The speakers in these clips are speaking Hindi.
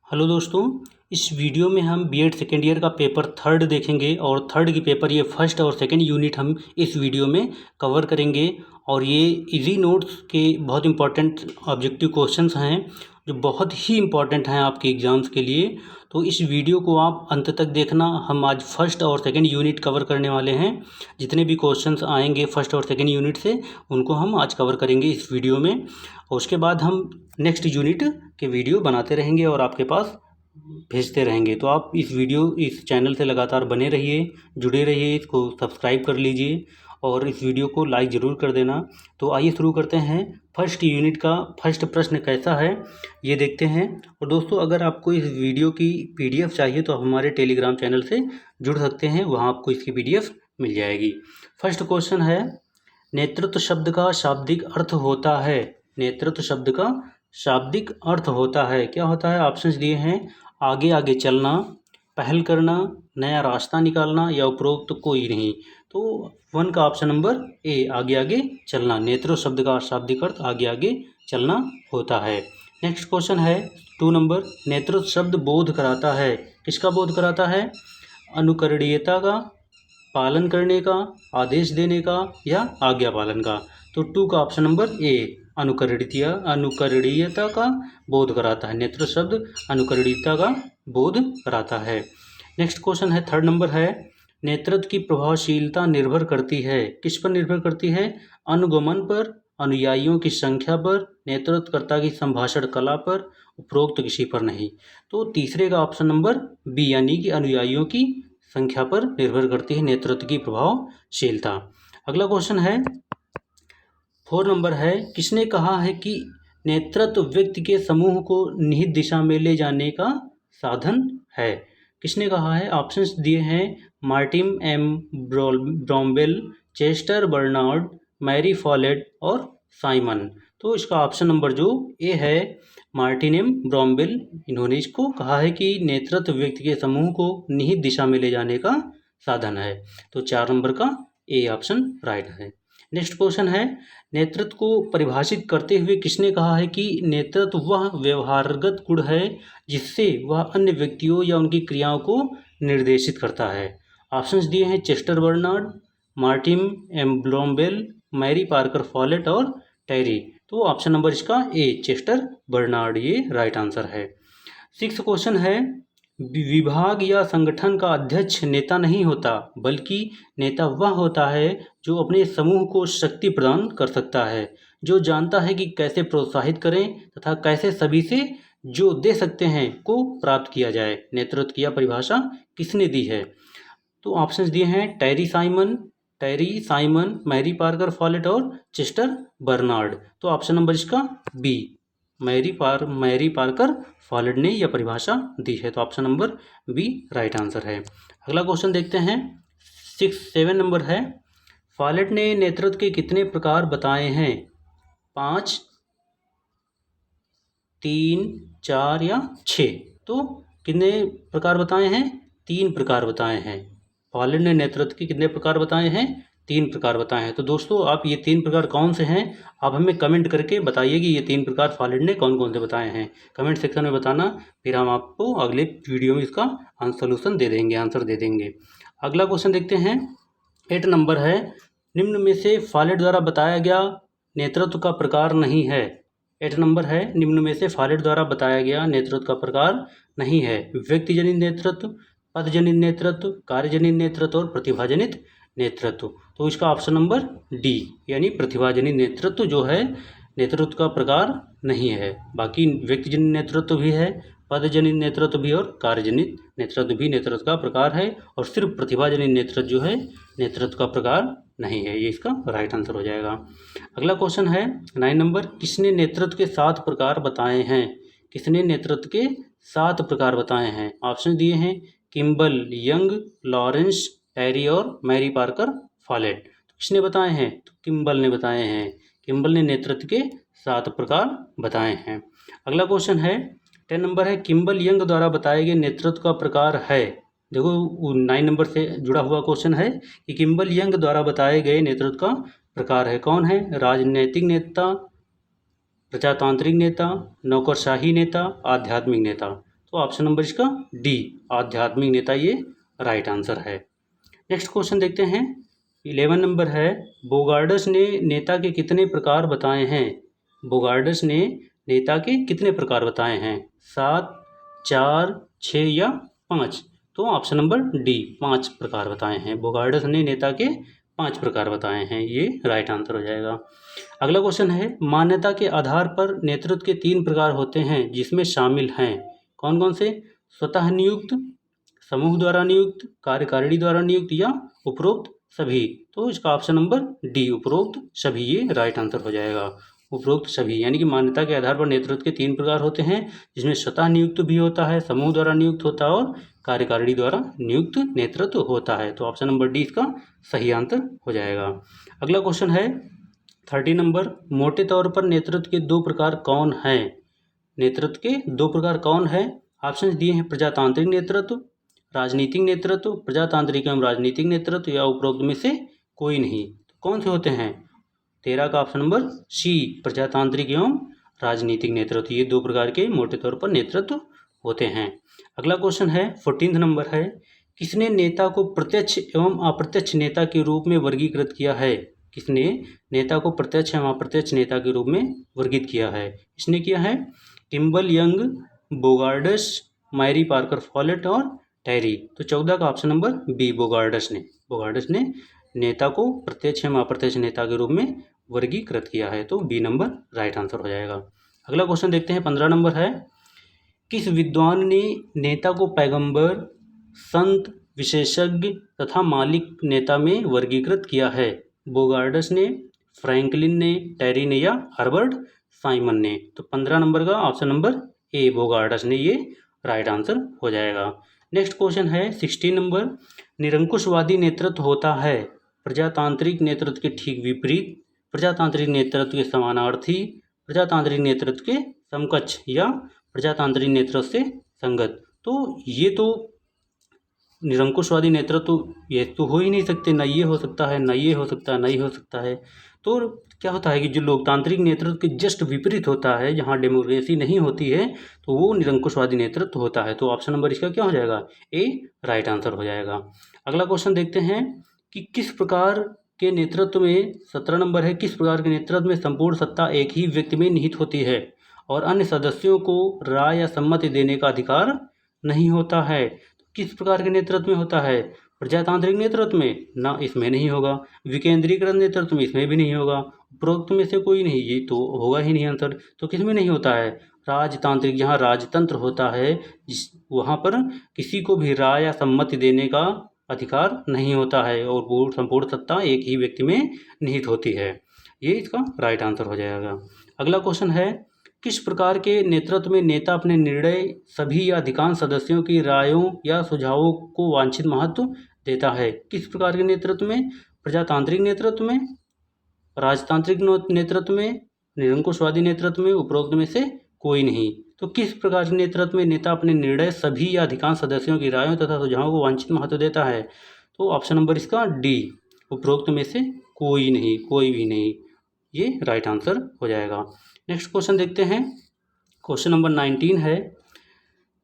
हेलो दोस्तों, इस वीडियो में हम बीएड सेकेंड ईयर का पेपर थर्ड देखेंगे और थर्ड की पेपर ये फर्स्ट और सेकेंड यूनिट हम इस वीडियो में कवर करेंगे। और ये इजी नोट्स के बहुत इंपॉर्टेंट ऑब्जेक्टिव क्वेश्चंस हैं जो बहुत ही इंपॉर्टेंट हैं आपके एग्ज़ाम्स के लिए। तो इस वीडियो को आप अंत तक देखना। हम आज फर्स्ट और सेकेंड यूनिट कवर करने वाले हैं। जितने भी क्वेश्चंस आएंगे फर्स्ट और सेकेंड यूनिट से उनको हम आज कवर करेंगे इस वीडियो में, और उसके बाद हम नेक्स्ट यूनिट के वीडियो बनाते रहेंगे और आपके पास भेजते रहेंगे। तो आप इस चैनल से लगातार बने रहिए, जुड़े रहिए, इसको सब्सक्राइब कर लीजिए और इस वीडियो को लाइक ज़रूर कर देना। तो आइए शुरू करते हैं। फर्स्ट यूनिट का फर्स्ट प्रश्न कैसा है ये देखते हैं। और दोस्तों, अगर आपको इस वीडियो की पीडीएफ चाहिए तो आप हमारे टेलीग्राम चैनल से जुड़ सकते हैं, वहाँ आपको इसकी पीडीएफ मिल जाएगी। फर्स्ट क्वेश्चन है, नेतृत्व शब्द का शाब्दिक अर्थ होता है। नेतृत्व शब्द का शाब्दिक अर्थ होता है, क्या होता है? ऑप्शंस दिए हैं, आगे आगे चलना, पहल करना, नया रास्ता निकालना या उपरोक्त कोई नहीं। तो वन का ऑप्शन नंबर ए, आगे आगे चलना। नेतृत्व शब्द का शाब्दिक अर्थ आगे आगे चलना होता है। नेक्स्ट क्वेश्चन है 2 नंबर, नेतृत्व शब्द बोध कराता है। किसका बोध कराता है? अनुकरणीयता का, पालन करने का, आदेश देने का या आज्ञा पालन का। तो 2 का ऑप्शन नंबर ए, अनुकरणीयता का बोध कराता है। नेतृत्व शब्द अनुकरणीयता का बोध कराता है। नेक्स्ट क्वेश्चन है 3rd नंबर है, नेतृत्व की प्रभावशीलता निर्भर करती है। किस पर निर्भर करती है? अनुगमन पर, अनुयायियों की संख्या पर, नेतृत्वकर्ता की संभाषण कला पर, उपरोक्त किसी पर नहीं। तो तीसरे का ऑप्शन नंबर बी, यानी कि अनुयायियों की संख्या पर निर्भर करती है नेतृत्व की प्रभावशीलता। अगला क्वेश्चन है 4 नंबर है, किसने कहा है कि नेतृत्व व्यक्ति के समूह को निहित दिशा में ले जाने का साधन है? किसने कहा है? ऑप्शंस दिए हैं, Martin M Bromwell, Chester Barnard, Mary Follett और साइमन। तो इसका ऑप्शन नंबर जो ए है, मार्टिन एम ब्रोम्वेल, इन्होंने इसको कहा है कि नेतृत्व व्यक्ति के समूह को निहित दिशा में ले जाने का साधन है। तो 4 नंबर का ए ऑप्शन राइट है। नेक्स्ट क्वेश्चन है, नेतृत्व को परिभाषित करते हुए किसने कहा है कि नेतृत्व वह व्यवहारगत गुण है जिससे वह अन्य व्यक्तियों या उनकी क्रियाओं को निर्देशित करता है? ऑप्शंस दिए हैं, Chester Barnard, Martin M Bromwell, Mary Parker Follett और टेरी। तो ऑप्शन नंबर इसका ए, चेस्टर बर्नार्ड, ये राइट आंसर है। 6th क्वेश्चन है, विभाग या संगठन का अध्यक्ष नेता नहीं होता, बल्कि नेता वह होता है जो अपने समूह को शक्ति प्रदान कर सकता है, जो जानता है कि कैसे प्रोत्साहित करें तथा कैसे सभी से जो दे सकते हैं को प्राप्त किया जाए। नेतृत्व की यह परिभाषा किसने दी है? तो ऑप्शंस दिए हैं, Terry Simon, Mary Parker Follett और चेस्टर बर्नार्ड। तो ऑप्शन नंबर इसका बी, मैरी पार्कर फॉलेट ने यह परिभाषा दी है। तो option number B right answer है। अगला क्वेश्चन देखते हैं 7 नंबर है, फॉलेट ने नेतृत्व के कितने प्रकार बताए हैं? 5, 3, 4 या 6? तो कितने प्रकार बताए हैं? 3 प्रकार बताए हैं। फॉलेट ने नेतृत्व के कितने प्रकार बताए हैं? 3 प्रकार बताए हैं। तो दोस्तों, आप ये 3 प्रकार कौन से हैं आप हमें कमेंट करके बताइए कि ये 3 प्रकार फॉलेट ने कौन कौन से बताए हैं। कमेंट सेक्शन में बताना, फिर हम आपको अगले वीडियो में इसका सोल्यूशन दे देंगे, आंसर दे देंगे। अगला क्वेश्चन देखते हैं 8 नंबर है, निम्न में से फॉलेट द्वारा बताया गया नेतृत्व का प्रकार नहीं है। 8 नंबर है, निम्न में से फॉलेट द्वारा बताया गया नेतृत्व का प्रकार नहीं है। व्यक्तिजनित नेतृत्व, पदजनित नेतृत्व, कार्यजनित नेतृत्व और प्रतिभाजनित नेतृत्व। तो इसका ऑप्शन नंबर डी, यानी प्रतिभाजनित नेतृत्व जो है नेतृत्व का प्रकार नहीं है। बाकी व्यक्तिजनित नेतृत्व भी है, पदजनित नेतृत्व भी और कार्यजनित नेतृत्व भी नेतृत्व का प्रकार है, और सिर्फ प्रतिभाजनित नेतृत्व जो है नेतृत्व का प्रकार नहीं है। ये इसका राइट आंसर हो जाएगा। अगला क्वेश्चन है 9 नंबर, किसने नेतृत्व के 7 प्रकार बताए हैं? किसने नेतृत्व के 7 प्रकार बताए हैं? ऑप्शन दिए हैं, किम्बल यंग, लॉरेंस, टेरी और मैरी पार्कर फॉलेट। तो किसने बताए हैं? तो किम्बल ने बताए हैं। किम्बल ने नेतृत्व के 7 प्रकार बताए हैं। अगला क्वेश्चन है 10 नंबर है, किम्बल यंग द्वारा बताए गए नेतृत्व का प्रकार है। देखो 9 नंबर से जुड़ा हुआ क्वेश्चन है कि किम्बल यंग द्वारा बताए गए नेतृत्व का प्रकार है। कौन है? राजनैतिक नेता, प्रजातांत्रिक नेता, नौकरशाही नेता, आध्यात्मिक नेता। तो ऑप्शन नंबर इसका डी, आध्यात्मिक नेता, ये राइट आंसर है। नेक्स्ट क्वेश्चन देखते हैं। 11 नंबर है, बोगार्डस ने नेता के कितने प्रकार बताए हैं? बोगार्डस ने नेता के कितने प्रकार बताए हैं? 7, 4, 6 या 5? तो ऑप्शन नंबर डी, 5 प्रकार बताए हैं। बोगार्डस ने नेता के 5 प्रकार बताए हैं, ये राइट आंसर हो जाएगा। अगला क्वेश्चन है, मान्यता के आधार पर नेतृत्व के 3 प्रकार होते हैं जिसमें शामिल हैं, कौन कौन से? स्वतः नियुक्त, समूह द्वारा नियुक्त, कार्यकारिणी द्वारा नियुक्त या उपरोक्त सभी? तो इसका ऑप्शन नंबर डी, उपरोक्त सभी, ये राइट आंसर हो जाएगा। उपरोक्त सभी यानी कि मान्यता के आधार पर नेतृत्व के 3 प्रकार होते हैं जिसमें स्वतः नियुक्त भी होता है, समूह द्वारा नियुक्त होता है और कार्यकारिणी द्वारा नियुक्त नेतृत्व होता है। तो ऑप्शन नंबर डी इसका सही आंसर हो जाएगा। अगला क्वेश्चन है 30 नंबर, मोटे तौर पर नेतृत्व के 2 प्रकार कौन हैं? नेतृत्व के 2 प्रकार कौन है? ऑप्शन दिए हैं, प्रजातांत्रिक नेतृत्व, राजनीतिक नेतृत्व, प्रजातांत्रिक एवं राजनीतिक नेतृत्व या उपरोक्त में से कोई नहीं। तो कौन से होते हैं? 13 का ऑप्शन नंबर सी, प्रजातांत्रिक एवं राजनीतिक नेतृत्व, ये 2 प्रकार के मोटे तौर पर नेतृत्व होते हैं। अगला क्वेश्चन है 14 नंबर है, किसने नेता को प्रत्यक्ष एवं अप्रत्यक्ष नेता के रूप में वर्गीकृत किया है? किसने नेता को प्रत्यक्ष एवं अप्रत्यक्ष नेता के रूप में वर्गीकृत किया है? इसने किया है Kimball Young, Bogardus, Mary Parker Follett और टेरी। तो 14 का ऑप्शन नंबर बी, बोगार्डस ने नेता को प्रत्यक्ष एवं अप्रत्यक्ष नेता के रूप में वर्गीकृत किया है। तो बी नंबर राइट आंसर हो जाएगा। अगला क्वेश्चन देखते हैं 15 नंबर है, किस विद्वान ने नेता को पैगंबर, संत, विशेषज्ञ तथा मालिक नेता में वर्गीकृत किया है? बोगार्डस ने, फ्रैंकलिन ने, टेरी ने या हर्बर्ट साइमन ने? तो 15 नंबर का ऑप्शन नंबर ए, बोगार्डस ने, ये राइट आंसर हो जाएगा। नेक्स्ट क्वेश्चन है 16 नंबर, निरंकुशवादी नेतृत्व होता है प्रजातांत्रिक नेतृत्व के ठीक विपरीत, प्रजातांत्रिक नेतृत्व के समानार्थी, प्रजातांत्रिक नेतृत्व के समकक्ष या प्रजातांत्रिक नेतृत्व से संगत? तो ये तो निरंकुशवादी नेतृत्व ये तो हो ही नहीं सकते, ना ये हो सकता है, ना ये हो सकता है, ना ये हो सकता है। तो क्या होता है कि जो लोकतांत्रिक नेतृत्व के जस्ट विपरीत होता है, जहाँ डेमोक्रेसी नहीं होती है, तो वो निरंकुशवादी नेतृत्व होता है। तो ऑप्शन नंबर इसका क्या हो जाएगा? ए, राइट आंसर हो जाएगा। अगला क्वेश्चन देखते हैं कि किस प्रकार के नेतृत्व में, 17 नंबर है, किस प्रकार के नेतृत्व में संपूर्ण सत्ता एक ही व्यक्ति में निहित होती है और अन्य सदस्यों को राय या सम्मति देने का अधिकार नहीं होता है? किस प्रकार के नेतृत्व में होता है? प्रजातांत्रिक नेतृत्व में ना, इसमें नहीं होगा। विकेंद्रीकृत नेतृत्व में, इसमें भी नहीं होगा। उपरोक्त में से कोई नहीं, ये तो होगा ही नहीं आंसर। तो किस में नहीं होता है? राजतांत्रिक, जहाँ राजतंत्र होता है जिस वहाँ पर किसी को भी राय या सम्मति देने का अधिकार नहीं होता है और संपूर्ण सत्ता एक ही व्यक्ति में निहित होती है। ये इसका राइट आंसर हो जाएगा। अगला क्वेश्चन है, किस प्रकार के नेतृत्व में नेता अपने निर्णय सभी या अधिकांश सदस्यों की रायों या सुझावों को वांछित महत्व देता है? किस प्रकार के नेतृत्व में? प्रजातांत्रिक नेतृत्व में, राजतांत्रिक नेतृत्व में, निरंकुशवादी नेतृत्व में, उपरोक्त में से कोई नहीं। तो किस प्रकार के नेतृत्व में नेता अपने निर्णय सभी या अधिकांश सदस्यों की रायों तथा सुझावों को वांछित महत्व देता है? तो ऑप्शन नंबर इसका डी, उपरोक्त में से कोई नहीं, कोई भी नहीं, ये राइट आंसर हो जाएगा। नेक्स्ट क्वेश्चन देखते हैं। क्वेश्चन नंबर 19 है,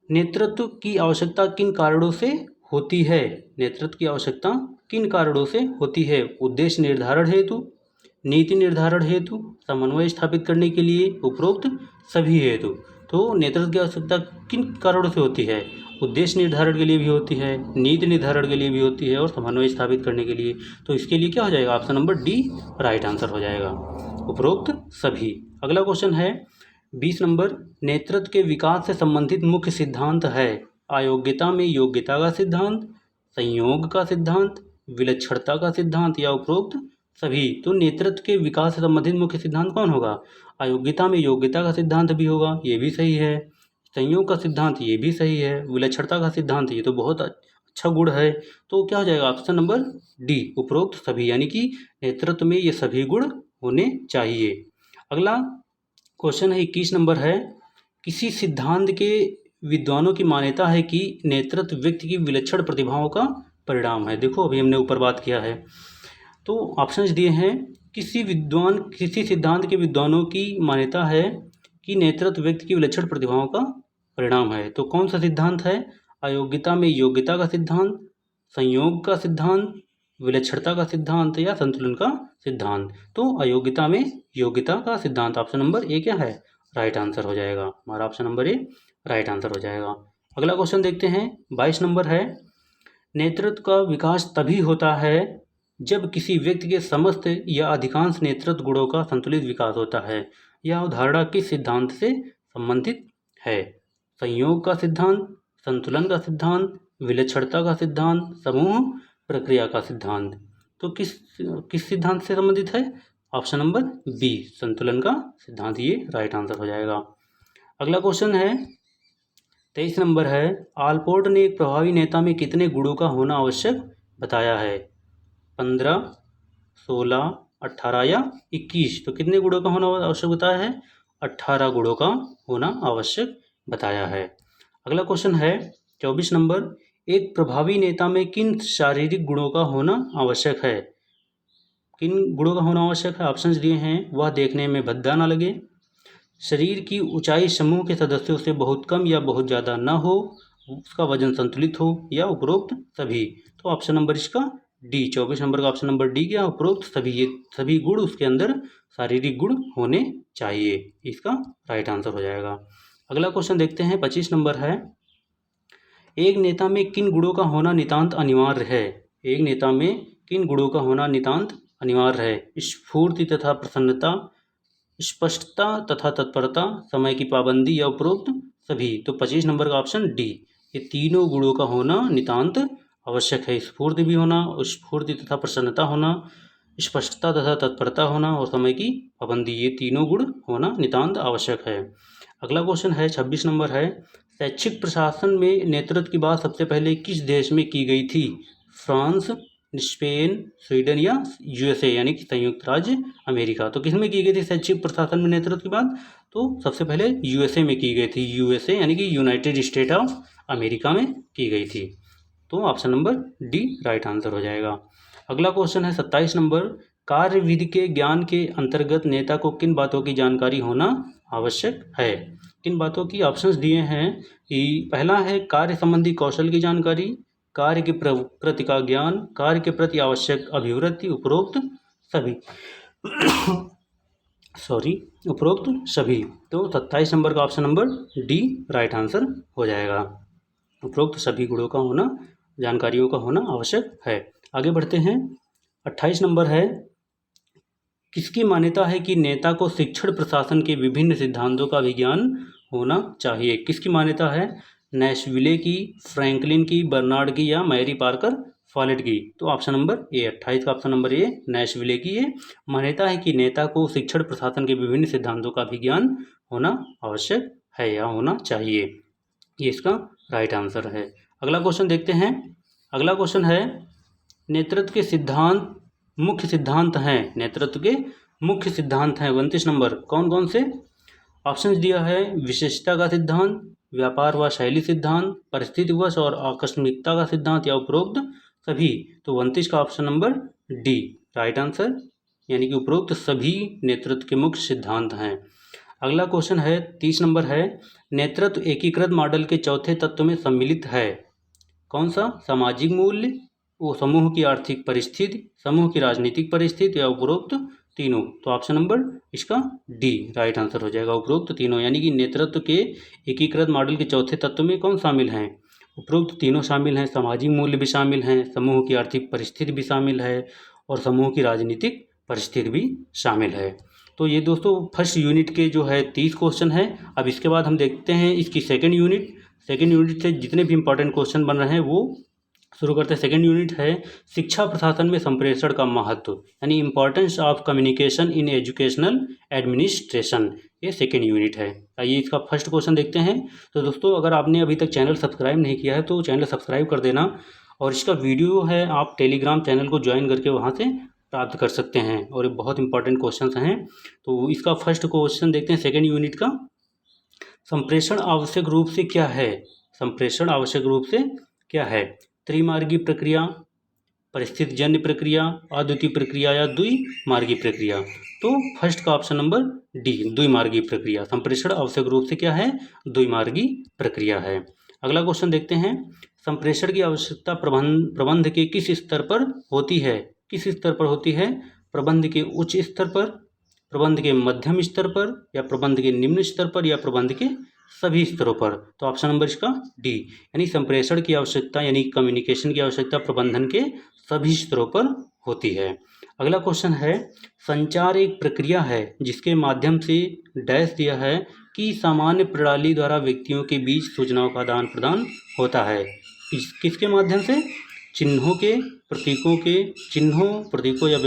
नेतृत्व की आवश्यकता किन कारणों से होती है? नेतृत्व की आवश्यकता किन कारणों से होती है? उद्देश्य निर्धारण हेतु, नीति निर्धारण हेतु, समन्वय स्थापित करने के लिए, उपरोक्त सभी हेतु। तो नेतृत्व की आवश्यकता किन कारणों से होती है? उद्देश्य निर्धारण के लिए भी होती है, नीति निर्धारण के लिए भी होती है और समन्वय स्थापित करने के लिए। तो इसके लिए क्या हो जाएगा? Option number D right answer हो जाएगा, उपरोक्त सभी। अगला क्वेश्चन है 20 नंबर, नेतृत्व के विकास से संबंधित मुख्य सिद्धांत है अयोग्यता में योग्यता का सिद्धांत, संयोग का सिद्धांत, विलक्षणता का सिद्धांत या उपरोक्त सभी। तो नेतृत्व के विकास से संबंधित मुख्य सिद्धांत कौन होगा? अयोग्यता में योग्यता का सिद्धांत भी होगा, ये भी सही है। संयोग का सिद्धांत, ये भी सही है। विलक्षणता का सिद्धांत, ये तो बहुत अच्छा गुण है। तो क्या हो जाएगा? ऑप्शन नंबर डी, उपरोक्त सभी, यानी कि नेतृत्व में ये सभी गुण होने चाहिए। अगला क्वेश्चन है 21 नंबर है, किसी सिद्धांत के विद्वानों की मान्यता है कि नेतृत्व व्यक्ति की विलक्षण प्रतिभाओं का परिणाम है। देखो अभी हमने ऊपर बात किया है, तो ऑप्शंस दिए हैं। किसी सिद्धांत के विद्वानों की मान्यता है कि नेतृत्व व्यक्ति की विलक्षण प्रतिभाओं का परिणाम है। तो कौन सा सिद्धांत है? अयोग्यता में योग्यता का सिद्धांत, संयोग का सिद्धांत, विलक्षणता का सिद्धांत या संतुलन का सिद्धांत। तो अयोग्यता में योग्यता का सिद्धांत, ऑप्शन नंबर ए क्या है? राइट आंसर हो जाएगा। हमारा option number A right answer हो जाएगा। अगला क्वेश्चन देखते हैं, 22 नंबर है, नेतृत्व का विकास तभी होता है जब किसी व्यक्ति के समस्त या अधिकांश नेतृत्व गुणों का संतुलित विकास होता है। यह अवधारणा किस सिद्धांत से संबंधित है? संयोग का सिद्धांत, संतुलन का सिद्धांत, विलक्षणता का सिद्धांत, समूह प्रक्रिया का सिद्धांत। तो किस सिद्धांत से संबंधित है? ऑप्शन नंबर बी, संतुलन का सिद्धांत, ये राइट आंसर हो जाएगा। अगला क्वेश्चन है 23 नंबर है, आलपोर्ट ने एक प्रभावी नेता में कितने गुणों का होना आवश्यक बताया है? 15, 16, 18 या 21। तो कितने गुणों का होना आवश्यक बताया है? 18 गुणों का होना आवश्यक बताया है। अगला क्वेश्चन है 24 नंबर, एक प्रभावी नेता में किन शारीरिक गुणों का होना आवश्यक है? किन गुणों का होना आवश्यक है? ऑप्शंस दिए हैं, वह देखने में भद्दा ना लगे, शरीर की ऊंचाई समूह के सदस्यों से बहुत कम या बहुत ज़्यादा न हो, उसका वजन संतुलित हो, या उपरोक्त सभी। तो ऑप्शन नंबर इसका डी, 24 नंबर का ऑप्शन नंबर डी क्या? उपरोक्त सभी। ये सभी गुण उसके अंदर शारीरिक गुण होने चाहिए, इसका राइट आंसर हो जाएगा। अगला क्वेश्चन देखते हैं, 25 नंबर है, एक नेता में किन गुणों का होना नितांत अनिवार्य है? एक नेता में किन गुणों का होना नितांत अनिवार्य है? स्फूर्ति तथा प्रसन्नता, स्पष्टता तथा तत्परता, समय की पाबंदी या उपरोक्त सभी। तो 25 नंबर का ऑप्शन डी, ये तीनों गुणों का होना नितांत आवश्यक है। स्फूर्ति भी होना, स्फूर्ति तथा प्रसन्नता होना, स्पष्टता तथा तत्परता होना और समय की पाबंदी, ये तीनों गुण होना नितांत आवश्यक है। अगला क्वेश्चन है 26 नंबर है, शैक्षिक प्रशासन में नेतृत्व की बात सबसे पहले किस देश में की गई थी? फ्रांस, स्पेन, स्वीडन या यूएसए यानी कि संयुक्त राज्य अमेरिका। तो किस में की गई थी शैक्षिक प्रशासन में नेतृत्व की बात? तो सबसे पहले यूएसए में की गई थी। यूएसए यानी कि यूनाइटेड स्टेट ऑफ अमेरिका में की गई थी। तो option number D right answer हो जाएगा। अगला क्वेश्चन है 27 नंबर, कार्य विधि के ज्ञान के अंतर्गत नेता को किन बातों की जानकारी होना आवश्यक है? किन बातों की? ऑप्शंस दिए हैं कि पहला है कार्य संबंधी कौशल की जानकारी, कार्य के प्रति का ज्ञान, कार्य के प्रति आवश्यक अभिवृत्ति, उपरोक्त सभी। उपरोक्त सभी। तो 27 नंबर का option number D right answer हो जाएगा। उपरोक्त सभी गुणों का होना, जानकारियों का होना आवश्यक है। आगे बढ़ते हैं, 28 नंबर है, किसकी मान्यता है कि नेता को शिक्षण प्रशासन के विभिन्न सिद्धांतों का भी ज्ञान होना चाहिए? किसकी मान्यता है? नैशविले की, फ्रैंकलिन की, बर्नार्ड की या मैरी पार्कर फॉलेट की। तो ऑप्शन नंबर ए, 28 का ऑप्शन नंबर ए नैशविले की है। मान्यता है कि नेता को शिक्षण प्रशासन के विभिन्न सिद्धांतों का भी ज्ञान होना आवश्यक है या होना चाहिए, ये इसका राइट आंसर है। अगला क्वेश्चन देखते हैं। अगला क्वेश्चन है, नेतृत्व के सिद्धांत मुख्य सिद्धांत हैं, नेतृत्व के मुख्य सिद्धांत हैं 29 नंबर, कौन कौन से? ऑप्शंस दिया है, विशेषता का सिद्धांत, व्यापार व शैली सिद्धांत, परिस्थितिवश और आकस्मिकता का सिद्धांत या उपरोक्त सभी। तो 29 का option number D right answer, यानी कि उपरोक्त सभी नेतृत्व के मुख्य सिद्धांत हैं। अगला क्वेश्चन है 30 नंबर है, नेतृत्व एकीकृत मॉडल के चौथे तत्व में सम्मिलित है, कौन सा? सामाजिक मूल्य, वो समूह की आर्थिक परिस्थिति, समूह की राजनीतिक परिस्थिति या उपरोक्त तीनों। तो ऑप्शन नंबर इसका डी राइट आंसर हो जाएगा, उपरोक्त तीनों। यानी कि नेतृत्व के एकीकृत मॉडल के चौथे तत्व में कौन शामिल हैं? उपरोक्त तीनों शामिल हैं, सामाजिक मूल्य भी शामिल हैं, समूह की आर्थिक परिस्थिति भी शामिल है और समूह की राजनीतिक परिस्थिति भी शामिल है। तो ये दोस्तों फर्स्ट यूनिट के जो है 30 क्वेश्चन है। अब इसके बाद हम देखते हैं इसकी सेकेंड यूनिट। सेकेंड यूनिट से जितने भी इंपॉर्टेंट क्वेश्चन बन रहे हैं वो शुरू करते हैं। सेकेंड यूनिट है शिक्षा प्रशासन में संप्रेषण का महत्व, यानी importance of communication in educational administration, ये सेकेंड यूनिट है। आइए इसका फर्स्ट क्वेश्चन देखते हैं। तो दोस्तों अगर आपने अभी तक चैनल सब्सक्राइब नहीं किया है तो चैनल सब्सक्राइब कर देना, और इसका वीडियो है आप टेलीग्राम चैनल को ज्वाइन करके वहाँ से प्राप्त कर सकते हैं, और ये बहुत इंपॉर्टेंट क्वेश्चन हैं। तो इसका फर्स्ट क्वेश्चन देखते हैं सेकेंड यूनिट का, संप्रेषण आवश्यक रूप से क्या है? संप्रेषण आवश्यक रूप से क्या है? त्रिमार्गी प्रक्रिया, परिस्थितिजन्य प्रक्रिया, अद्वितीय प्रक्रिया या द्विमार्गी प्रक्रिया। तो फर्स्ट का ऑप्शन नंबर डी, द्विमार्गी प्रक्रिया। संप्रेषण आवश्यक रूप से क्या है? द्विमार्गी प्रक्रिया है। अगला क्वेश्चन देखते हैं। संप्रेषण की आवश्यकता प्रबंध के किस स्तर पर होती है? किस स्तर पर होती है? प्रबंध के उच्च स्तर पर, प्रबंध के मध्यम स्तर पर, या प्रबंध के निम्न स्तर पर, या प्रबंध के सभी स्तरों पर। तो ऑप्शन नंबर इसका डी, यानी संप्रेषण की आवश्यकता यानी कम्युनिकेशन की आवश्यकता प्रबंधन के सभी स्तरों पर होती है। अगला क्वेश्चन है, संचार एक प्रक्रिया है जिसके माध्यम से डैश दिया है कि सामान्य प्रणाली द्वारा व्यक्तियों के बीच सूचनाओं का आदान प्रदान होता है। किसके माध्यम से? चिन्हों के, प्रतीकों के, चिन्हों, प्रतीकों या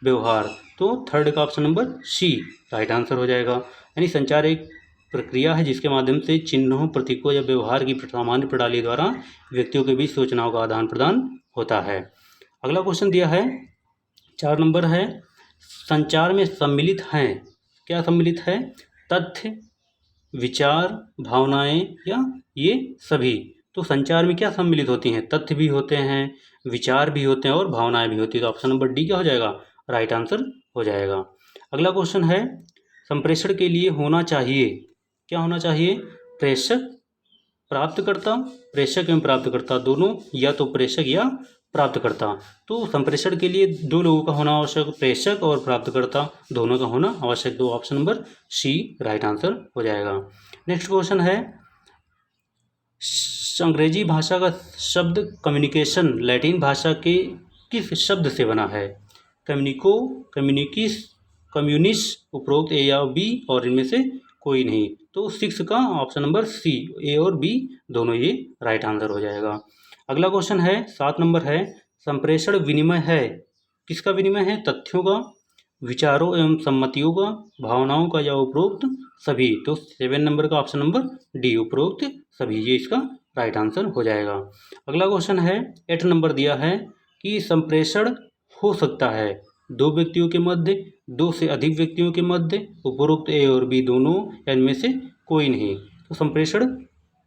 व्यवहार। तो थर्ड का option number C right answer हो जाएगा। यानी संचार एक प्रक्रिया है जिसके माध्यम से चिन्हों, प्रतीकों या व्यवहार की सामान्य प्रणाली द्वारा व्यक्तियों के बीच सूचनाओं का आदान प्रदान होता है। अगला क्वेश्चन दिया है 4 नंबर है, संचार में सम्मिलित हैं, क्या सम्मिलित है? तथ्य, विचार, भावनाएं या ये सभी। तो संचार में क्या सम्मिलित होती हैं? तथ्य भी होते हैं, विचार भी होते हैं और भावनाएं भी होती है। तो ऑप्शन नंबर डी क्या हो जाएगा? राइट आंसर हो जाएगा। अगला क्वेश्चन है, संप्रेषण के लिए होना चाहिए, क्या होना चाहिए? प्रेषक, प्राप्तकर्ता, प्रेषक एवं प्राप्तकर्ता दोनों, या तो प्रेषक या प्राप्तकर्ता। तो संप्रेषण के लिए 2 लोगों का होना आवश्यक, प्रेषक और प्राप्तकर्ता दोनों का होना आवश्यक। तो option number C right answer हो जाएगा। नेक्स्ट क्वेश्चन है, अंग्रेजी भाषा का शब्द कम्युनिकेशन लैटिन भाषा के किस शब्द से बना है? कम्युनिको, कम्युनिकिस, कम्युनिस, उपरोक्त ए या बी और इनमें से कोई नहीं। तो 6 का ऑप्शन नंबर सी, ए और बी दोनों ये राइट आंसर हो जाएगा। अगला क्वेश्चन है 7 नंबर है, संप्रेषण विनिमय है, किसका विनिमय है? तथ्यों का, विचारों एवं सम्मतियों का, भावनाओं का, या उपरोक्त सभी। तो 7 नंबर का ऑप्शन नंबर डी, उपरोक्त सभी, ये इसका राइट आंसर हो जाएगा। अगला क्वेश्चन है 8 नंबर दिया है कि संप्रेषण हो सकता है 2 व्यक्तियों के मध्य, 2 से अधिक व्यक्तियों के मध्य, उपरोक्त ए और बी दोनों, या इनमें से कोई नहीं। तो संप्रेषण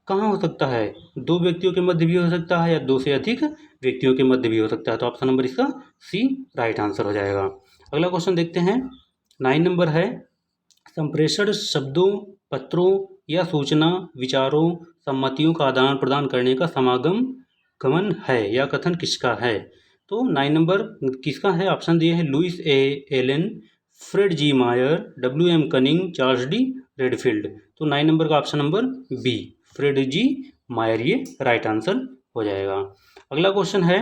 कहाँ हो सकता है? 2 व्यक्तियों के मध्य भी हो सकता है या 2 से अधिक व्यक्तियों के मध्य भी हो सकता है। तो ऑप्शन नंबर इसका सी राइट आंसर हो जाएगा। अगला क्वेश्चन देखते हैं 9 नंबर है, संप्रेषण शब्दों, पत्रों या सूचना, विचारों, सम्मतियों का आदान प्रदान करने का गमन है या कथन किसका है? तो 9 नंबर किसका है? ऑप्शन दिए हैं Louis A Allen, Fred G Meyer, W M Cunning, Charles D Redfield. तो 9 नंबर का option number B, Fred G Meyer, ये राइट आंसर हो जाएगा। अगला क्वेश्चन है,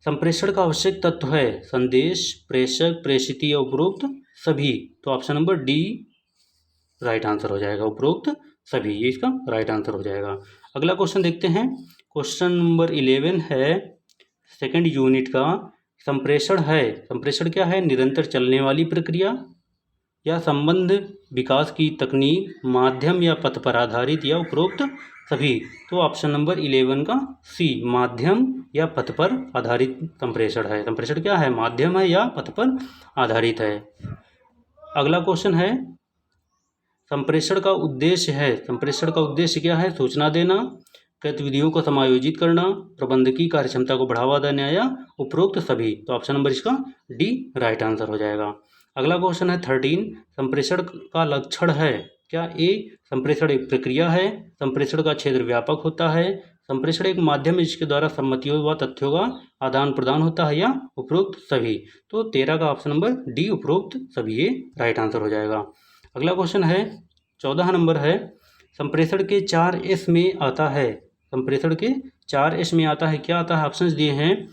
संप्रेषण का आवश्यक तत्व है संदेश, प्रेषक, प्रेषित या उपरोक्त सभी। तो option number D right answer हो जाएगा, उपरोक्त सभी, ये इसका राइट आंसर हो जाएगा। अगला क्वेश्चन देखते हैं, क्वेश्चन नंबर 11 है सेकंड यूनिट का, संप्रेषण है, संप्रेषण क्या है? निरंतर चलने वाली प्रक्रिया या संबंध विकास की तकनीक, माध्यम या पथ पर आधारित, या उपरोक्त सभी। तो ऑप्शन नंबर 11 का सी, माध्यम या पथ पर आधारित संप्रेषण है। संप्रेषण क्या है? माध्यम है या पथ पर आधारित है। अगला क्वेश्चन है, संप्रेषण का उद्देश्य है, संप्रेषण का उद्देश्य क्या है? सूचना देना, गतिविधियों को समायोजित करना, प्रबंधकीय कार्यक्षमता को बढ़ावा देना, या उपरोक्त सभी। तो ऑप्शन नंबर इसका डी राइट आंसर हो जाएगा। अगला क्वेश्चन है 13, संप्रेषण का लक्षण है क्या? ए, संप्रेषण एक प्रक्रिया है, संप्रेषण का क्षेत्र व्यापक होता है, संप्रेषण एक माध्यम है जिसके द्वारा सम्मतियों व तथ्यों का आदान प्रदान होता है, या उपरोक्त सभी। तो 13 का ऑप्शन नंबर डी, उपरोक्त सभी, ये राइट आंसर हो जाएगा। अगला क्वेश्चन है 14 नंबर है, संप्रेषण के 4 एस में आता है, संप्रेषण के 4 एस में आता है, क्या आता है? ऑप्शंस दिए हैं,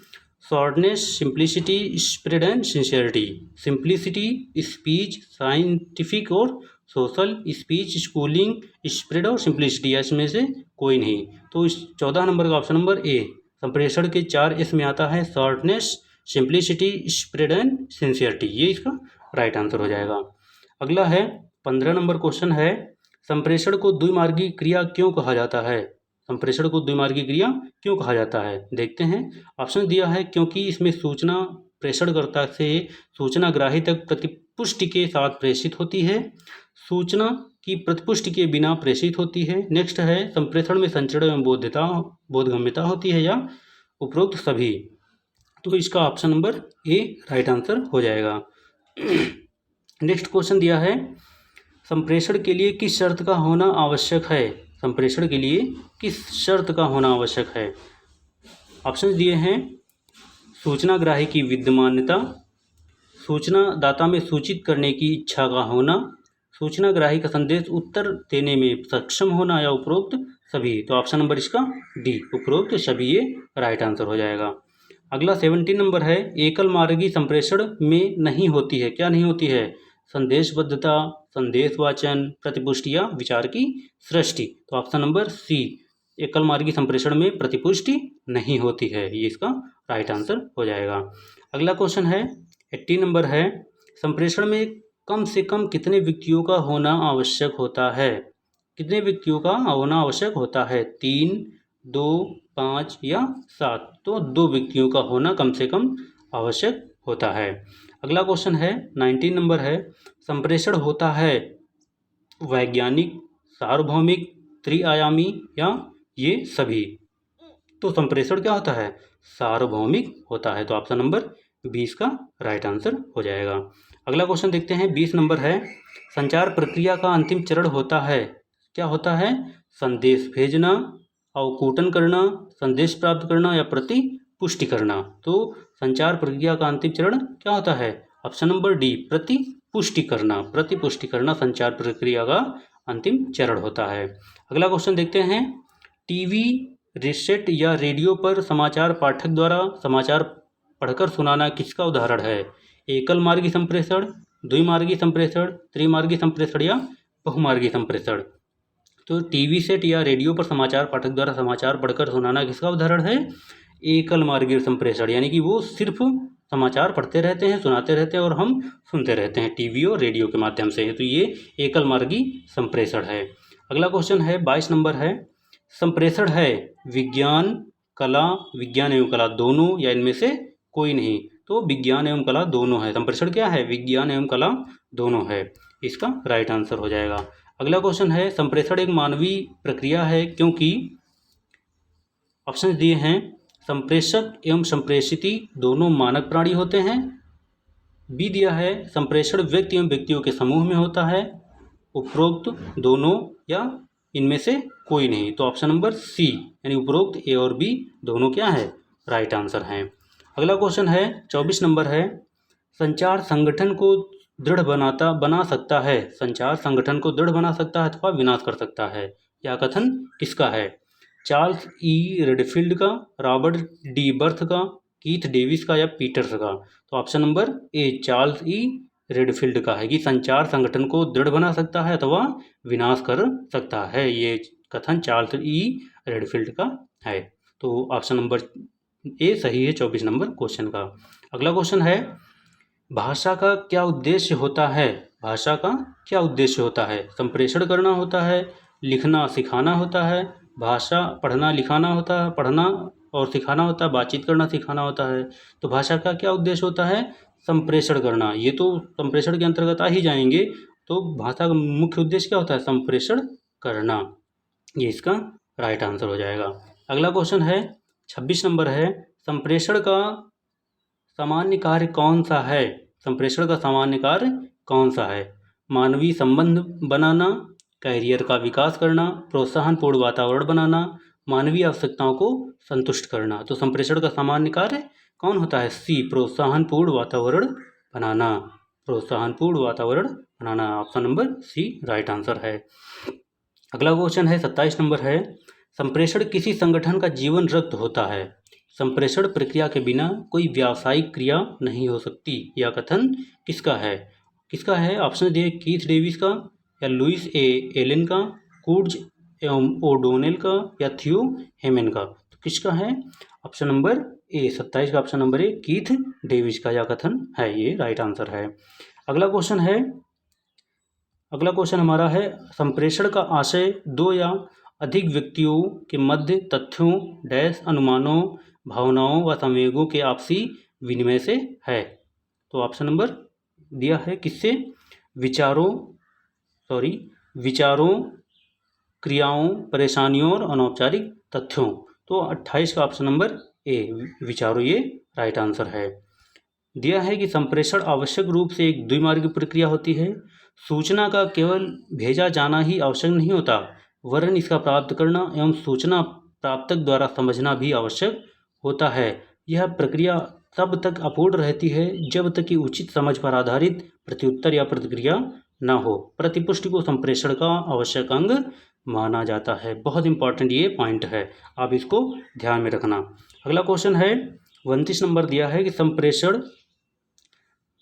shortness, simplicity, spread and sincerity. Simplicity, speech, scientific और सोशल, स्पीच, स्कूलिंग, स्प्रेड और सिंप्लिसिटी, इसमें से कोई नहीं। तो इस 14 नंबर का ऑप्शन नंबर ए, संप्रेषण के 4 एस में आता है, shortness, simplicity, spread and sincerity, ये इसका राइट आंसर हो जाएगा। अगला है 15 नंबर क्वेश्चन है, संप्रेषण को द्विमार्गी क्रिया क्यों कहा जाता है? संप्रेषण को द्विमार्गी क्रिया क्यों कहा जाता है? देखते हैं। ऑप्शन दिया है, क्योंकि इसमें सूचना प्रेषणकर्ता से सूचना ग्राही तक प्रतिपुष्टि के साथ प्रेषित होती है, सूचना की प्रतिपुष्टि के बिना प्रेषित होती है। नेक्स्ट है, संप्रेषण में संचरण एवं बोधगम्यता होती है, या उपरोक्त सभी। तो इसका option number A right answer हो जाएगा। नेक्स्ट क्वेश्चन दिया है, संप्रेषण के लिए किस शर्त का होना आवश्यक है? संप्रेषण के लिए किस शर्त का होना आवश्यक है? ऑप्शन दिए हैं, सूचनाग्राही की विद्यमानता, सूचना दाता में सूचित करने की इच्छा का होना, सूचनाग्राही का संदेश उत्तर देने में सक्षम होना, या उपरोक्त सभी। तो ऑप्शन नंबर इसका डी, उपरोक्त सभी, ये राइट आंसर हो जाएगा। अगला 17 नंबर है, एकल मार्गी संप्रेषण में नहीं होती है। क्या नहीं होती है? संदेशबद्धता, संदेश वाचन, प्रतिपुष्टि या विचार की सृष्टि। तो ऑप्शन नंबर सी, एकल मार्गी संप्रेषण में प्रतिपुष्टि नहीं होती है, ये इसका राइट आंसर हो जाएगा। अगला क्वेश्चन है 80 नंबर है, संप्रेषण में कम से कम कितने व्यक्तियों का होना आवश्यक होता है? कितने व्यक्तियों का होना आवश्यक होता है? 3, 2, 5 या 7। तो 2 व्यक्तियों का होना कम से कम आवश्यक होता है। अगला क्वेश्चन है 19 नंबर है, संप्रेषण होता है वैज्ञानिक, सार्वभौमिक, त्रिआयामी या ये सभी। तो संप्रेषण क्या होता है? सार्वभौमिक होता है। तो ऑप्शन नंबर 20 का राइट आंसर हो जाएगा। अगला क्वेश्चन देखते हैं 20 नंबर है, संचार प्रक्रिया का अंतिम चरण होता है। क्या होता है? संदेश भेजना, अवकूटन करना, संदेश प्राप्त करना या प्रतिपुष्टि करना। तो संचार प्रक्रिया का अंतिम चरण क्या होता है? ऑप्शन नंबर डी, प्रतिपुष्टि करना। प्रतिपुष्टि करना संचार प्रक्रिया का अंतिम चरण होता है। अगला क्वेश्चन देखते हैं, टीवी, रिसेट या रेडियो पर समाचार पाठक द्वारा समाचार पढ़कर सुनाना किसका उदाहरण है? एकल मार्गी संप्रेषण, द्विमार्गी संप्रेषण, त्रिमार्गी संप्रेषण या बहुमार्गी संप्रेषण। तो टीवी सेट या रेडियो पर समाचार पाठक द्वारा समाचार पढ़कर सुनाना किसका उदाहरण है? एकल मार्गी संप्रेषण, यानी कि वो सिर्फ समाचार पढ़ते रहते हैं, सुनाते रहते हैं और हम सुनते रहते हैं टीवी और रेडियो के माध्यम से। तो ये एकल मार्गी संप्रेषण है। अगला क्वेश्चन है 22 नंबर है, संप्रेषण है विज्ञान, कला, विज्ञान एवं कला दोनों या इनमें से कोई नहीं। तो विज्ञान एवं कला दोनों है। संप्रेषण क्या है? विज्ञान एवं कला दोनों है, इसका राइट आंसर हो जाएगा। अगला क्वेश्चन है, संप्रेषण एक मानवीय प्रक्रिया है क्योंकि ऑप्शन दिए हैं, संप्रेषक एवं संप्रेषिती दोनों मानक प्राणी होते हैं। बी दिया है, संप्रेषण व्यक्ति एवं व्यक्तियों के समूह में होता है। उपरोक्त दोनों या इनमें से कोई नहीं। तो ऑप्शन नंबर सी, यानी उपरोक्त ए और बी दोनों क्या है? राइट आंसर हैं। अगला क्वेश्चन है 24 नंबर है, संचार संगठन को दृढ़ बना सकता है। संचार संगठन को दृढ़ बना सकता है अथवा विनाश कर सकता है, यह कथन किसका है? चार्ल्स ई रेडफील्ड का, रॉबर्ट डी बर्थ का, कीथ डेविस का या पीटर्स का। तो option number A, Charles E Redfield का है कि संचार संगठन को दृढ़ बना सकता है अथवा विनाश कर सकता है। ये कथन चार्ल्स ई रेडफील्ड का है। तो ऑप्शन नंबर ए सही है 24 नंबर क्वेश्चन का। अगला क्वेश्चन है, भाषा का क्या उद्देश्य होता है? भाषा का क्या उद्देश्य होता है? संप्रेषण करना होता है, लिखना सिखाना होता है, भाषा पढ़ना लिखाना होता है, पढ़ना और सिखाना होता है, बातचीत करना सिखाना होता है। तो भाषा का क्या उद्देश्य होता है? संप्रेषण करना। ये तो संप्रेषण के अंतर्गत आ ही जाएंगे। तो भाषा का मुख्य उद्देश्य क्या होता है? संप्रेषण करना, ये इसका राइट आंसर हो जाएगा। अगला क्वेश्चन है 26 नंबर है, संप्रेषण का सामान्य कार्य कौन सा है? संप्रेषण का सामान्य कार्य कौन सा है? मानवीय संबंध बनाना, कैरियर का विकास करना, प्रोत्साहनपूर्ण वातावरण बनाना, मानवीय आवश्यकताओं को संतुष्ट करना। तो संप्रेषण का सामान्य कार्य कौन होता है? सी, प्रोत्साहनपूर्ण वातावरण बनाना। प्रोत्साहनपूर्ण वातावरण बनाना, option number C right answer है। अगला क्वेश्चन है 27 नंबर है, संप्रेषण किसी संगठन का जीवन रक्त होता है। संप्रेषण प्रक्रिया के बिना कोई व्यावसायिक क्रिया नहीं हो सकती, यह कथन किसका है? किसका है? ऑप्शन दिए, कीथ डेविस का या लुइस ए एलन का, कूड्ज एवं ओडोनेल का या थियो हेमन का। तो किसका है? ऑप्शन नंबर ए, 27 का option number A, Keith Davis का यह कथन है, ये राइट आंसर है। अगला क्वेश्चन है, अगला क्वेश्चन हमारा है, संप्रेषण का आशय दो या अधिक व्यक्तियों के मध्य तथ्यों, डैश, अनुमानों, भावनाओं व संवेगों के आपसी विनिमय से है। तो ऑप्शन नंबर दिया है किससे? विचारों, क्रियाओं, परेशानियों और अनौपचारिक तथ्यों। तो 28 का ऑप्शन नंबर ए, विचारों, ये राइट आंसर है। दिया है कि संप्रेषण आवश्यक रूप से एक द्विमार्गी प्रक्रिया होती है। सूचना का केवल भेजा जाना ही आवश्यक नहीं होता, वरन इसका प्राप्त करना एवं सूचना प्राप्तक द्वारा समझना भी आवश्यक होता है। यह प्रक्रिया तब तक अपूर्ण रहती है जब तक कि उचित समझ पर आधारित प्रत्युत्तर या प्रतिक्रिया न हो। प्रतिपुष्टि को संप्रेषण का आवश्यक अंग माना जाता है। बहुत इंपॉर्टेंट ये पॉइंट है, आप इसको ध्यान में रखना। अगला क्वेश्चन है 29 नंबर दिया है कि संप्रेषण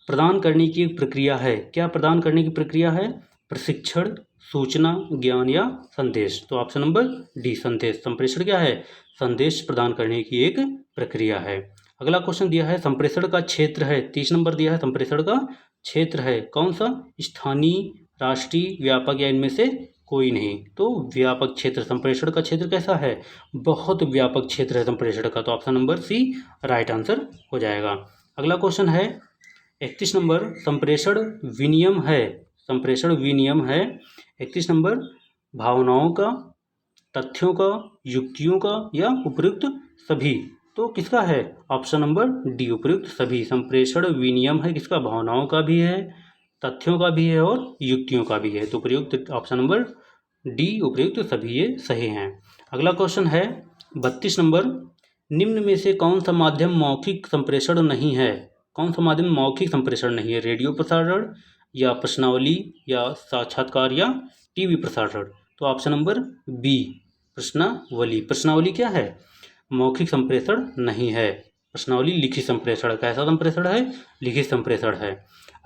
प्रदान करने की एक प्रक्रिया है। क्या प्रदान करने की प्रक्रिया है? प्रशिक्षण, सूचना, ज्ञान या संदेश। तो ऑप्शन नंबर डी संदेश। संप्रेषण क्या है? संदेश प्रदान करने की एक प्रक्रिया है। अगला क्वेश्चन दिया है संप्रेषण का क्षेत्र है। 30 नंबर दिया है संप्रेषण का क्षेत्र है कौन सा? स्थानीय, राष्ट्रीय, व्यापक या इनमें से कोई नहीं। तो व्यापक क्षेत्र। संप्रेषण का क्षेत्र कैसा है? बहुत व्यापक क्षेत्र है संप्रेषण का। तो option number C right answer हो जाएगा। अगला क्वेश्चन है 31 नंबर संप्रेषण विनियम है। संप्रेषण विनियम है 31 नंबर भावनाओं का, तथ्यों का, युक्तियों का या उपयुक्त सभी। तो किसका है? ऑप्शन नंबर डी उपयुक्त सभी। संप्रेषण विनियम है किसका? भावनाओं का भी है, तथ्यों का भी है और युक्तियों का भी है। तो उपयुक्त ऑप्शन नंबर डी उपयुक्त सभी ये सही हैं। अगला क्वेश्चन है 32 नंबर निम्न में से कौन सा माध्यम मौखिक संप्रेषण नहीं है? कौन सा माध्यम मौखिक संप्रेषण नहीं है? रेडियो प्रसारण या प्रश्नावली या साक्षात्कार या टीवी प्रसारण। तो ऑप्शन नंबर बी प्रश्नावली। प्रश्नावली क्या है? मौखिक संप्रेषण नहीं है। प्रश्नावली लिखित संप्रेषण। कैसा संप्रेषण है? लिखित संप्रेषण है।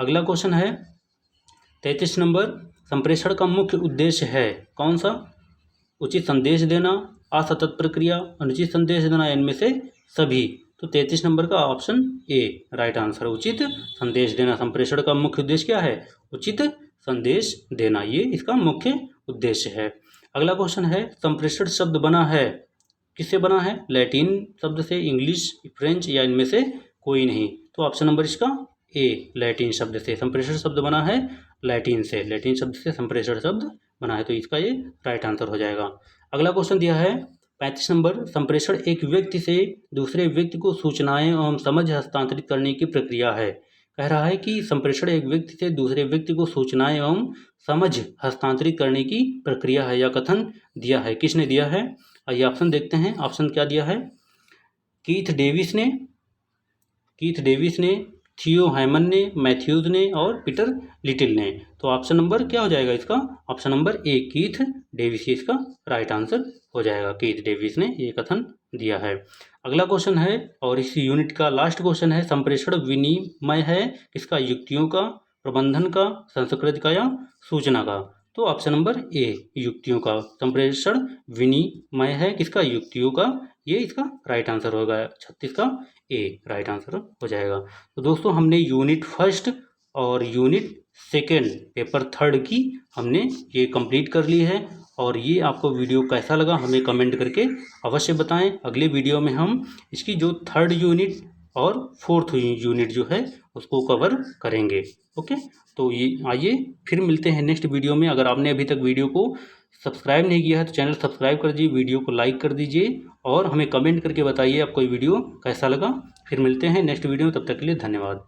अगला क्वेश्चन है 33 नंबर संप्रेषण का मुख्य उद्देश्य है कौन सा? उचित संदेश देना, असतत प्रक्रिया, अनुचित संदेश देना, इनमें से सभी। तो 33 नंबर का ऑप्शन ए राइट आंसर। उचित संदेश देना। संप्रेषण का मुख्य उद्देश्य क्या है? उचित संदेश देना, ये इसका मुख्य उद्देश्य है। अगला क्वेश्चन है संप्रेषण शब्द बना है किससे बना है? लैटिन शब्द से, इंग्लिश, फ्रेंच या इनमें से कोई नहीं। तो ऑप्शन नंबर इसका ए लैटिन शब्द से। संप्रेषण शब्द बना है लैटिन से। लैटिन शब्द से संप्रेषण शब्द बना है, तो इसका ये राइट आंसर हो जाएगा। अगला क्वेश्चन दिया है 35 नंबर संप्रेषण एक व्यक्ति से दूसरे व्यक्ति को सूचनाएं एवं समझ हस्तांतरित करने की प्रक्रिया है। कह रहा है कि संप्रेषण एक व्यक्ति से दूसरे व्यक्ति को सूचनाएं एवं समझ हस्तांतरित करने की प्रक्रिया है। यह कथन दिया है, किसने दिया है? आइए ऑप्शन देखते हैं। ऑप्शन क्या दिया है? कीथ डेविस ने, थियो हैमन ने, मैथ्यूज ने और पीटर लिटिल ने। तो ऑप्शन नंबर क्या हो जाएगा इसका? Option number A Keith Davis, ये इसका राइट आंसर हो जाएगा। कीथ डेविस ने ये कथन दिया है। अगला क्वेश्चन है और इस यूनिट का लास्ट क्वेश्चन है संप्रेषण विनिमय है किसका? युक्तियों का, प्रबंधन का, संस्कृति का या सूचना का। तो ऑप्शन नंबर ए युक्तियों का। संप्रेषण विनिमय है किसका? युक्तियों का, ये इसका राइट आंसर होगा। 36 का ए राइट आंसर हो जाएगा। तो दोस्तों हमने यूनिट फर्स्ट और यूनिट सेकेंड पेपर थर्ड की हमने ये कंप्लीट कर ली है। और ये आपको वीडियो कैसा लगा हमें कमेंट करके अवश्य बताएं। अगले वीडियो में हम इसकी जो थर्ड यूनिट और फोर्थ यूनिट जो है उसको कवर करेंगे। ओके, तो ये आइए फिर मिलते हैं नेक्स्ट वीडियो में। अगर आपने अभी तक वीडियो को सब्सक्राइब नहीं किया है तो चैनल सब्सक्राइब कर दीजिए, वीडियो को लाइक कर दीजिए और हमें कमेंट करके बताइए आपको ये वीडियो कैसा लगा। फिर मिलते हैं नेक्स्ट वीडियो में, तब तक के लिए धन्यवाद।